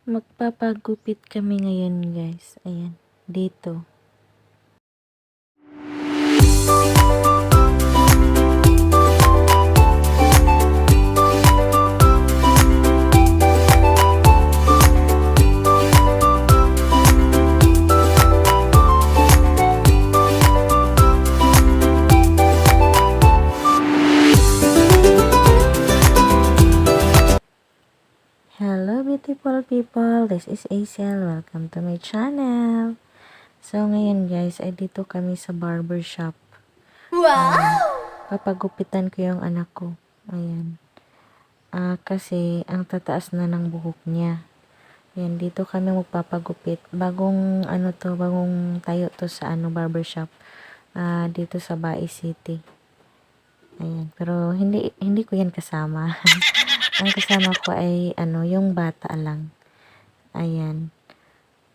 Magpapagupit kami ngayon guys. Ayan, dito. Hello beautiful people, this is Acel. Welcome to my channel. So ngayon guys, ay dito kami sa barber shop. Wow! Papagupitan ko yung anak ko. Ayan. Kasi ang tataas na ng buhok niya. Ayan, dito kami magpapagupit. Bagong tayo to sa barber shop. Dito sa Bae City. Ayan, pero hindi ko yan kasama. Ang kasama ko ay yung bata lang. Ayan.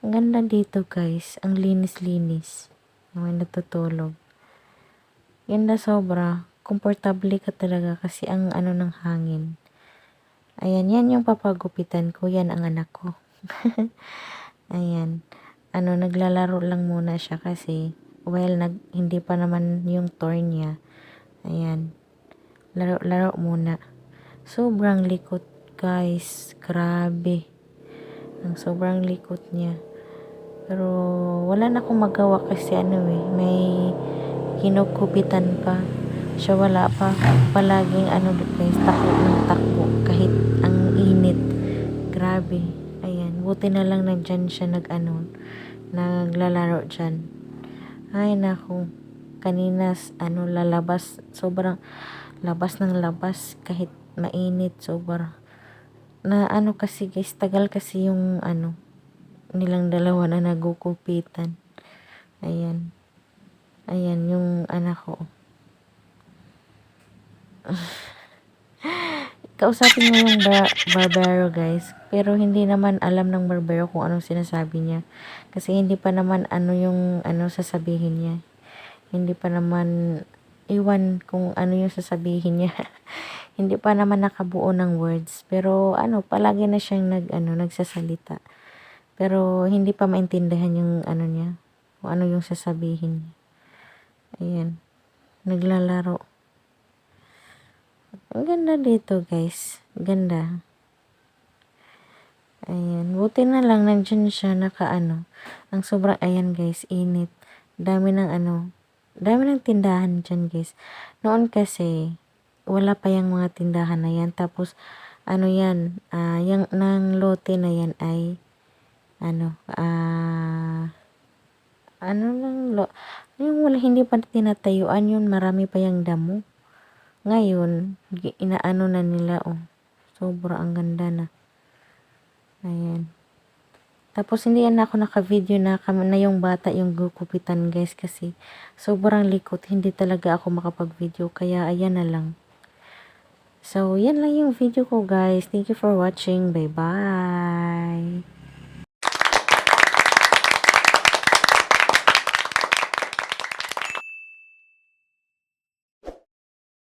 Ang ganda dito guys. Ang linis-linis. May natutulog. Ganda sobra. Komportable ka talaga kasi ang ng hangin. Ayan. Yan yung papagupitan ko. Yan ang anak ko. Ayan. Naglalaro lang muna siya kasi hindi pa naman yung turn niya. Ayan. Laro muna. Sobrang likot guys. Grabe. Ang sobrang likot niya. Pero wala na akong magawa kasi may kinukupitan pa. Siya wala pa. Palaging guys, takbo ng takbo. Kahit ang init. Grabe. Ayan. Buti na lang nandyan siya naglalaro dyan. Ay naku. Kanina lalabas. Sobrang labas ng labas. Kahit mainit, sobra. Kasi guys, tagal kasi yung nilang dalawa na nagukupitan. Ayan. Ayan, yung anak ko. Kausapin mo yung barbero guys. Pero hindi naman alam ng barbero kung anong sinasabi niya. Kasi hindi pa naman yung sasabihin niya. Hindi pa naman iwan kung ano yung sasabihin niya. Hindi pa naman nakabuo ng words. Pero palagi na siyang nagsasalita. Pero hindi pa maintindihan yung niya. Kung ano yung sasabihin niya. Ayan. Naglalaro. Ang ganda dito guys. Ganda. Ayan. Buti na lang nandyan siya Ang sobrang, ayan guys, init. Dami ng tindahan dyan guys. Noon kasi wala pa yung mga tindahan na yan. Tapos, yan, yung ng lote na yan ay, yung wala, hindi pa tinatayuan yun, marami pa yung damo. Ngayon, na nila, sobra ang ganda na. Ayan. Tapos, hindi yan ako naka-video na yung bata yung gukupitan guys, kasi sobrang likot, hindi talaga ako makapag-video, kaya ayan na lang. So, yan lang yung video ko guys. Thank you for watching. Bye-bye.